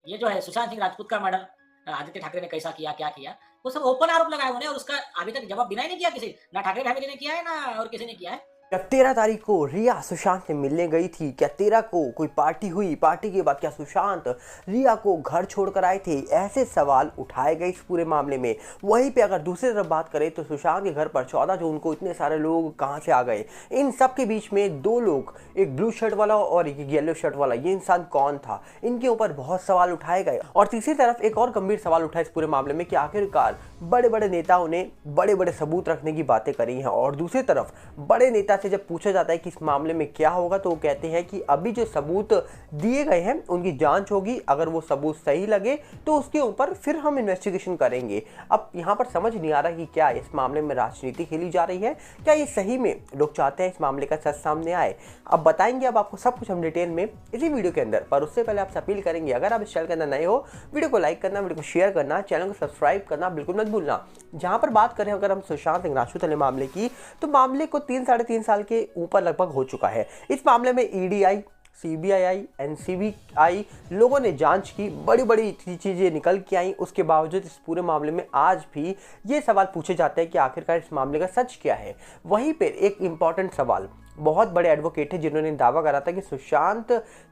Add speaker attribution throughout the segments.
Speaker 1: ये जो है सुशांत सिंह राजपूत का मर्डर आदित्य ठाकरे ने कैसा किया, क्या किया, वो सब ओपन आरोप लगाए उन्होंने और उसका अभी तक जवाब डिनाई नहीं किया किसी, ना ठाकरे फैमिली ने किया है, ना और किसी ने किया है।
Speaker 2: क्या 13 तारीख को रिया सुशांत से मिलने गई थी? क्या 13 को कोई पार्टी हुई? पार्टी के बाद क्या सुशांत रिया को घर छोड़कर आए थे? ऐसे सवाल उठाए गए इस पूरे मामले में। वहीं पे अगर दूसरी तरफ बात करें तो सुशांत के घर पर 14 जून को इतने सारे लोग कहां से आ गए? इन सब के बीच में दो लोग, एक ब्लू शर्ट वाला और एक येलो शर्ट वाला, ये इंसान कौन था? इनके ऊपर बहुत सवाल उठाए गए। और तीसरी तरफ एक और गंभीर सवाल उठा इस पूरे मामले में कि आखिरकार बड़े बड़े नेताओं ने बड़े बड़े सबूत रखने की बातें करी हैं, और दूसरी तरफ बड़े नेता से जब पूछा जाता है कि इस मामले में क्या होगा तो वो कहते हैं कि अभी जो सबूत दिए गए हैं उनकी जांच होगी, अगर वो सबूत सही लगे तो उसके ऊपर फिर हम इन्वेस्टिगेशन करेंगे। अब यहाँ पर समझ नहीं आ रहा कि क्या इस मामले में राजनीति खेली जा रही है, क्या ये सही में लोग चाहते हैं इस मामले का सच सामने आए? अब बताएंगे अब आपको सब कुछ हम डिटेल में इसी वीडियो के अंदर। पर उससे पहले आपसे अपील करेंगे, अगर आप इस चैनल के अंदर नए हो, वीडियो को लाइक करना, वीडियो को शेयर करना, चैनल को सब्सक्राइब करना बिल्कुल मत भूलना। जहां पर बात करें अगर हम सुशांत सिंह राजपूत वाले मामले की, तो मामले को 3-3.5 साल के ऊपर लगभग हो चुका है। इस मामले में ईडी आई, सीबीआई आई, एनसीबी लोगों ने जांच की, बड़ी बड़ी चीजें निकल के आई। उसके बावजूद इस पूरे मामले में आज भी ये सवाल पूछे जाते हैं कि आखिरकार इस मामले का सच क्या है। वहीं पर एक इंपॉर्टेंट सवाल, बहुत बड़े एडवोकेट है जिन्होंने दावा करा था कि सुशांत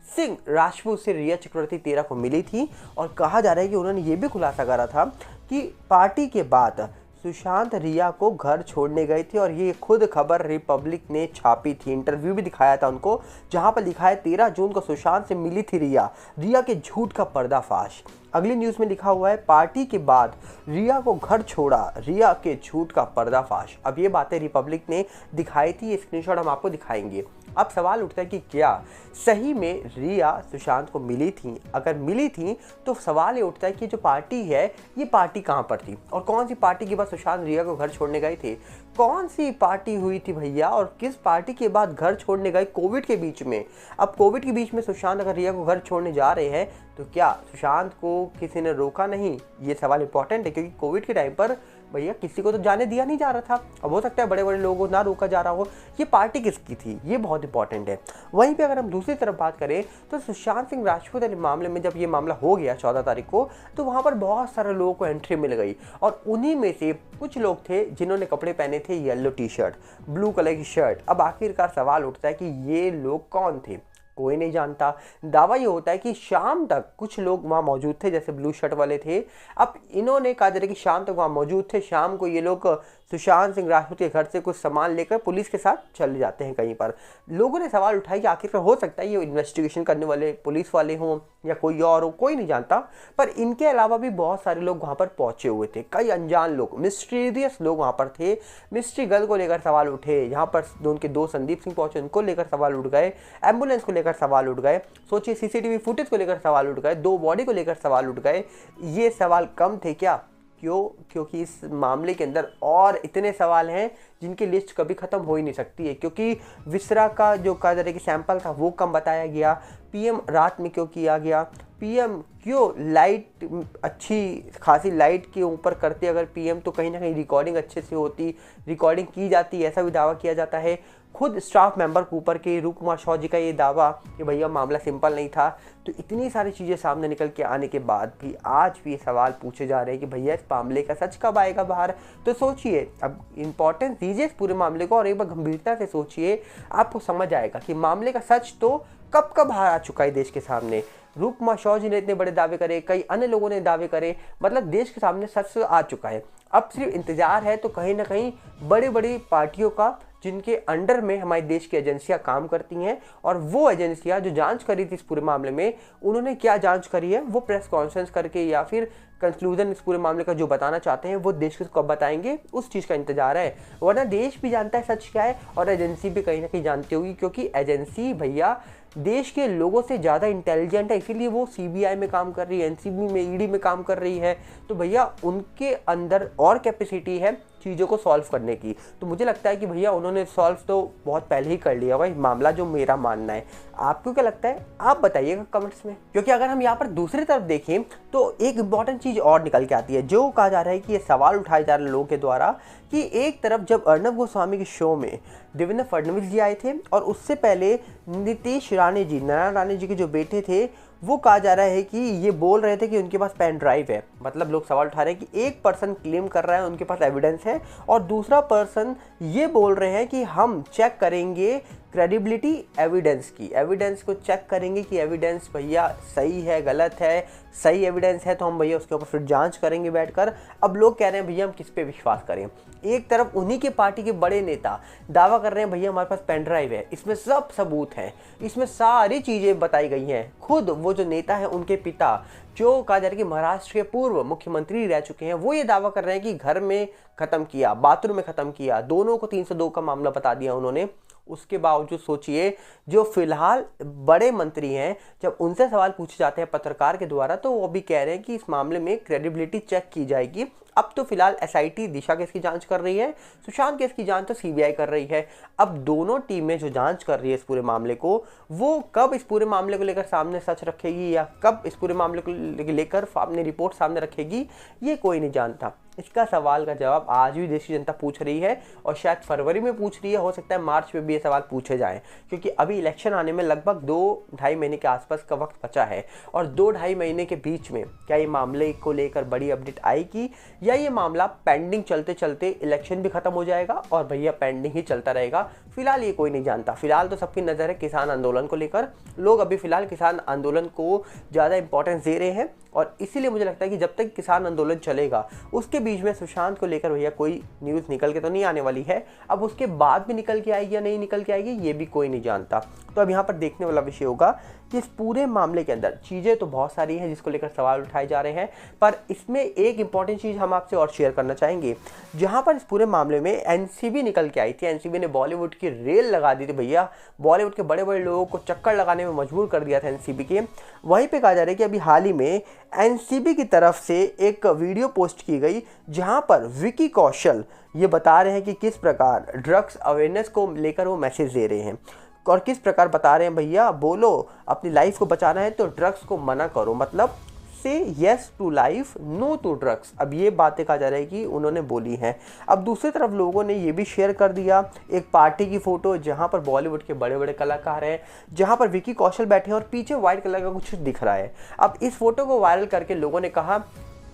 Speaker 2: सिंह राजपूत से रिया चक्रवर्ती 13 को मिली थी, और कहा जा रहा है कि उन्होंने ये भी खुलासा करा था कि पार्टी के बाद सुशांत रिया को घर छोड़ने गए थे। और ये खुद खबर रिपब्लिक ने छापी थी, इंटरव्यू भी दिखाया था उनको, जहां पर लिखा है 13 जून को सुशांत से मिली थी रिया के झूठ का पर्दाफाश। अगली न्यूज में लिखा हुआ है पार्टी के बाद रिया को घर छोड़ा, रिया के झूठ का पर्दाफाश। अब ये बातें रिपब्लिक ने दिखाई थी, ये स्क्रीनशॉट हम आपको दिखाएंगे। अब सवाल उठता है कि क्या सही में रिया सुशांत को मिली थी? अगर मिली थी तो सवाल ये उठता है कि जो पार्टी है ये पार्टी कहां पर थी, और कौन सी पार्टी के बाद सुशांत रिया को घर छोड़ने गए थे? कौन सी पार्टी हुई थी भैया, और किस पार्टी के बाद घर छोड़ने गए कोविड के बीच में? अब कोविड के बीच में सुशांत अगर रिया को घर छोड़ने जा रहे हैं तो क्या सुशांत को किसी ने रोका नहीं? ये सवाल इंपॉर्टेंट है, क्योंकि कोविड के टाइम पर भैया किसी को तो जाने दिया नहीं जा रहा था। अब हो सकता है बड़े बड़े लोगों को ना रोका जा रहा हो। ये पार्टी किसकी थी, ये बहुत इंपॉर्टेंट है। वहीं पे अगर हम दूसरी तरफ बात करें तो सुशांत सिंह राजपूत वाले मामले में जब ये मामला हो गया 14 तारीख को, तो वहां पर बहुत सारे लोगों को एंट्री मिल गई, और उन्हीं में से कुछ लोग थे जिन्होंने कपड़े पहने थे yellow T shirt, blue colour की शर्ट। अब आखिरकार सवाल उठता है कि ये लोग कौन थे? कोई नहीं जानता। दावा ये होता है कि शाम तक कुछ लोग वहाँ मौजूद थे, जैसे ब्लू शर्ट वाले थे। अब इन्होंने कहा जा रहा है कि शाम तक वहाँ मौजूद थे। शाम को ये लोग सुशांत सिंह राजपूत के घर से कुछ सामान लेकर पुलिस के साथ चले जाते हैं कहीं पर। लोगों ने सवाल उठाया कि आखिरकार हो सकता है ये इन्वेस्टिगेशन करने वाले पुलिस वाले हों या कोई और हो, कोई नहीं जानता। पर इनके अलावा भी बहुत सारे लोग वहाँ पर पहुंचे हुए थे, कई अनजान लोग, मिस्टीरियस लोग वहाँ पर थे। मिस्ट्री गर्ल को लेकर सवाल उठे, यहाँ पर उनके दो संदीप सिंह पहुंचे, उनको लेकर सवाल उठ गए। एम्बुलेंस को लेकर सवाल उठ गए। सोचिए सीसीटीवी फुटेज को लेकर सवाल उठ गए, 2 बॉडी को लेकर सवाल उठ गए। ये सवाल कम थे क्या? क्योंकि इस मामले के अंदर और इतने सवाल हैं जिनकी लिस्ट कभी खत्म हो ही नहीं सकती है। क्योंकि विसरा का जो कहा जा रहा है कि सैंपल था वो कम बताया गया, पीएम रात में क्यों किया गया, पीएम क्यों लाइट अच्छी खासी लाइट के ऊपर करते, अगर पीएम तो कहीं ना कहीं रिकॉर्डिंग अच्छे से होती, रिकॉर्डिंग की जाती, ऐसा भी दावा किया जाता है। खुद स्टाफ मेंबर के ऊपर के रूप कुमार शॉ जी का ये दावा कि भैया मामला सिंपल नहीं था। तो इतनी सारी चीज़ें सामने निकल के आने के बाद भी आज भी ये सवाल पूछे जा रहे हैं कि भैया इस मामले का सच कब आएगा बाहर? तो सोचिए, अब इंपॉर्टेंस दीजिए इस पूरे मामले को और एक बार गंभीरता से सोचिए, आपको समझ आएगा कि मामले का सच तो कब कब बाहर आ चुका है देश के सामने। रूप कुमार शॉ जी ने इतने बड़े दावे करे, कई अन्य लोगों ने दावे करे, मतलब देश के सामने सच आ चुका है। अब सिर्फ इंतजार है तो कहीं ना कहीं बड़ी बड़ी पार्टियों का, जिनके अंडर में हमारे देश की एजेंसियां काम करती हैं, और वो एजेंसियां जो जांच करी थी इस पूरे मामले में, उन्होंने क्या जांच करी है वो प्रेस कॉन्फ्रेंस करके या फिर कंक्लूजन इस पूरे मामले का जो बताना चाहते हैं वो देश को कब बताएंगे, उस चीज़ का इंतजार है। वरना देश भी जानता है सच क्या है, और एजेंसी भी कहीं ना कहीं जानती होगी, क्योंकि एजेंसी भैया देश के लोगों से ज़्यादा इंटेलिजेंट है, इसीलिए वो सीबीआई में काम कर रही है, एनसीबी में, ईडी में काम कर रही है। तो भैया उनके अंदर और कैपेसिटी है चीज़ों को सॉल्व करने की। तो मुझे लगता है कि भैया उन्होंने सॉल्व तो बहुत पहले ही कर लिया भाई मामला, जो मेरा मानना है। आपको क्या लगता है आप बताइएगा कमेंट्स में। क्योंकि अगर हम यहाँ पर दूसरी तरफ देखें तो एक इंपॉर्टेंट चीज़ और निकल के आती है, जो कहा जा रहा है कि ये सवाल उठाए जा रहे लोगों के द्वारा कि एक तरफ जब अर्नब गोस्वामी के शो में देवेंद्र फडणवीस जी आए थे, और उससे पहले नीतीश राणे जी, नारायण राणे जी के जो बेटे थे, वो कहा जा रहा है कि ये बोल रहे थे कि उनके पास पेन ड्राइव है। मतलब लोग सवाल उठा रहे हैं कि एक पर्सन क्लेम कर रहा है उनके पास एविडेंस है और दूसरा पर्सन ये बोल रहे हैं कि हम चेक करेंगे क्रेडिबिलिटी एविडेंस की, एविडेंस को चेक करेंगे कि एविडेंस भैया सही है गलत है। सही एविडेंस है तो हम भैया उसके ऊपर फिर जांच करेंगे बैठकर। अब लोग कह रहे हैं भैया हम किस पे विश्वास करें। एक तरफ उन्हीं के पार्टी के बड़े नेता दावा कर रहे हैं भैया हमारे पास पेन ड्राइव है, इसमें सब सबूत हैं, इसमें सारी चीज़ें बताई गई हैं। खुद वो जो नेता है उनके पिता जो कहा जा रहा है कि महाराष्ट्र के पूर्व मुख्यमंत्री रह चुके हैं, वो ये दावा कर रहे हैं कि घर में ख़त्म किया, बाथरूम में ख़त्म किया, दोनों को 302 का मामला बता दिया उन्होंने। उसके बावजूद सोचिए जो फिलहाल बड़े मंत्री हैं, जब उनसे सवाल पूछे जाते हैं पत्रकार के द्वारा तो वो भी कह रहे हैं कि इस मामले में क्रेडिबिलिटी चेक की जाएगी। अब तो फिलहाल एसआईटी दिशा केस की जांच कर रही है, सुशांत केस की जांच तो सीबीआई कर रही है। अब दोनों टीमें जो जांच कर रही है इस पूरे मामले को, वो कब इस पूरे मामले को लेकर सामने सच रखेगी या कब इस पूरे मामले को लेकर अपनी रिपोर्ट सामने रखेगी, ये कोई नहीं जानता। इसका सवाल का जवाब आज भी देश की जनता पूछ रही है और शायद फरवरी में पूछ रही है, हो सकता है मार्च में भी ये सवाल पूछे जाएं, क्योंकि अभी इलेक्शन आने में लगभग 2-2.5 महीने के आसपास का वक्त बचा है। और 2-2.5 महीने के बीच में क्या ये मामले को लेकर बड़ी अपडेट आएगी या ये मामला पेंडिंग चलते चलते इलेक्शन भी खत्म हो जाएगा और भैया पेंडिंग ही चलता रहेगा, फिलहाल ये कोई नहीं जानता। फिलहाल तो सबकी नज़र है किसान आंदोलन को लेकर। लोग अभी फिलहाल किसान आंदोलन को ज़्यादा इंपॉर्टेंस दे रहे हैं और इसीलिए मुझे लगता है कि जब तक किसान आंदोलन चलेगा उसके बीच में सुशांत को लेकर भैया कोई न्यूज़ निकल के तो नहीं आने वाली है। अब उसके बाद भी निकल के आएगी या नहीं निकल के आएगी ये भी कोई नहीं जानता। तो अब यहाँ पर देखने वाला विषय होगा कि इस पूरे मामले के अंदर चीज़ें तो बहुत सारी हैं जिसको लेकर सवाल उठाए जा रहे हैं, पर इसमें एक इंपॉर्टेंट चीज़ हम आपसे और शेयर करना चाहेंगे। जहाँ पर इस पूरे मामले में एनसीबी निकल के आई थी, एनसीबी ने बॉलीवुड की रेल लगा दी थी भैया, बॉलीवुड के बड़े बड़े लोगों को चक्कर लगाने में मजबूर कर दिया था एनसीबी के। वहीं पे कहा जा रहा है कि अभी हाल ही में एनसीबी की तरफ से एक वीडियो पोस्ट की गई जहाँ पर विकी कौशल ये बता रहे हैं कि किस प्रकार ड्रग्स अवेयरनेस को लेकर वो मैसेज दे रहे हैं और किस प्रकार बता रहे हैं भैया बोलो अपनी लाइफ को बचाना है तो ड्रग्स को मना करो, मतलब से yes to life no to drugs. अब ये बातें कहा जा रहा है कि उन्होंने बोली हैं। अब दूसरी तरफ लोगों ने ये भी शेयर कर दिया एक पार्टी की फोटो जहां पर बॉलीवुड के बड़े बड़े कलाकार हैं, जहां पर विकी कौशल बैठे हैं और पीछे व्हाइट कलर का कुछ दिख रहा है। अब इस फोटो को वायरल करके लोगों ने कहा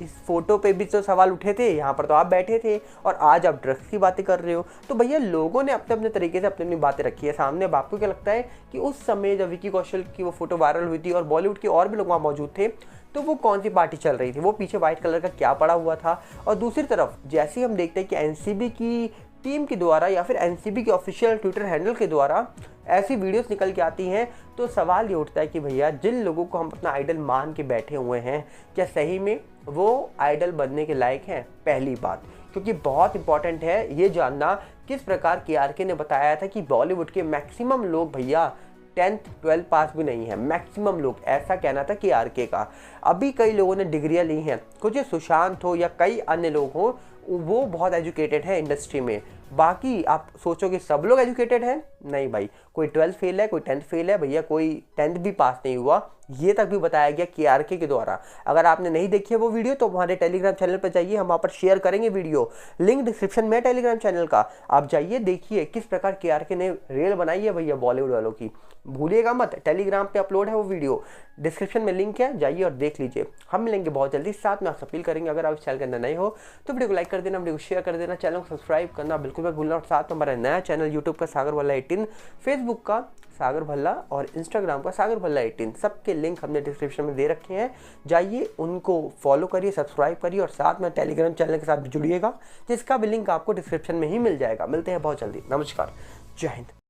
Speaker 2: इस फोटो पे भी तो सवाल उठे थे, यहाँ पर तो आप बैठे थे और आज आप ड्रग्स की बातें कर रहे हो। तो भैया लोगों ने अपने अपने तरीके से अपनी अपनी बातें रखी है सामने। अब आपको क्या लगता है कि उस समय जब विकी कौशल की वो फोटो वायरल हुई थी और बॉलीवुड के और भी लोग वहाँ मौजूद थे तो वो कौन सी पार्टी चल रही थी, वो पीछे व्हाइट कलर का क्या पड़ा हुआ था? और दूसरी तरफ जैसे ही हम देखते हैं कि एनसीबी की टीम के द्वारा या फिर एनसीबी के ऑफिशियल ट्विटर हैंडल के द्वारा ऐसी वीडियोस निकल के आती हैं तो सवाल ये उठता है कि भैया जिन लोगों को हम अपना आइडल मान के बैठे हुए हैं क्या सही में वो आइडल बनने के लायक हैं? पहली बात, क्योंकि बहुत इंपॉर्टेंट है ये जानना किस प्रकार केआरके ने बताया था कि बॉलीवुड के मैक्सिमम लोग भैया 10th 12th पास भी नहीं है, मैक्सिमम लोग, ऐसा कहना था केआरके का। अभी कई लोगों ने डिग्रियां ली हैं, कुछ सुशांत हो या कई अन्य लोग हो वो बहुत एजुकेटेड है इंडस्ट्री में। बाकी आप सोचोगे सब लोग एजुकेटेड हैं? नहीं भाई, कोई 12th फेल है, कोई 10th फेल है, भैया कोई 10th भी पास नहीं हुआ, ये तक भी बताया गया केआरके के द्वारा। अगर आपने नहीं देखी है वो वीडियो तो हमारे टेलीग्राम चैनल पर जाइए, हम वहाँ पर शेयर करेंगे वीडियो, लिंक डिस्क्रिप्शन में टेलीग्राम चैनल का, आप जाइए देखिए किस प्रकार केआरके ने रेल बनाई है भैया बॉलीवुड वालों की। भूलिएगा मत, टेलीग्राम पे अपलोड है वो वीडियो, डिस्क्रिप्शन में लिंक है, जाइए और देख लीजिए। हम मिलेंगे बहुत जल्दी, साथ में आपसे अपील करेंगे अगर आप इस चैनल के अंदर नए हो तो वीडियो को लाइक कर देना, वीडियो को शेयर कर देना, चैनल को सब्सक्राइब करना बिल्कुल मत भूलना। और साथ में हमारा नया चैनल यूट्यूब का सागर भल्ला 18, फेसबुक का सागर भल्ला और इंस्टाग्राम का सागर भल्ला 18, सबके लिंक हमने डिस्क्रिप्शन में दे रखे हैं, जाइए उनको फॉलो करिए, सब्सक्राइब करिए और साथ में टेलीग्राम चैनल के साथ जुड़िएगा जिसका भी लिंक आपको डिस्क्रिप्शन में ही मिल जाएगा। मिलते हैं बहुत जल्दी, नमस्कार, जय हिंद।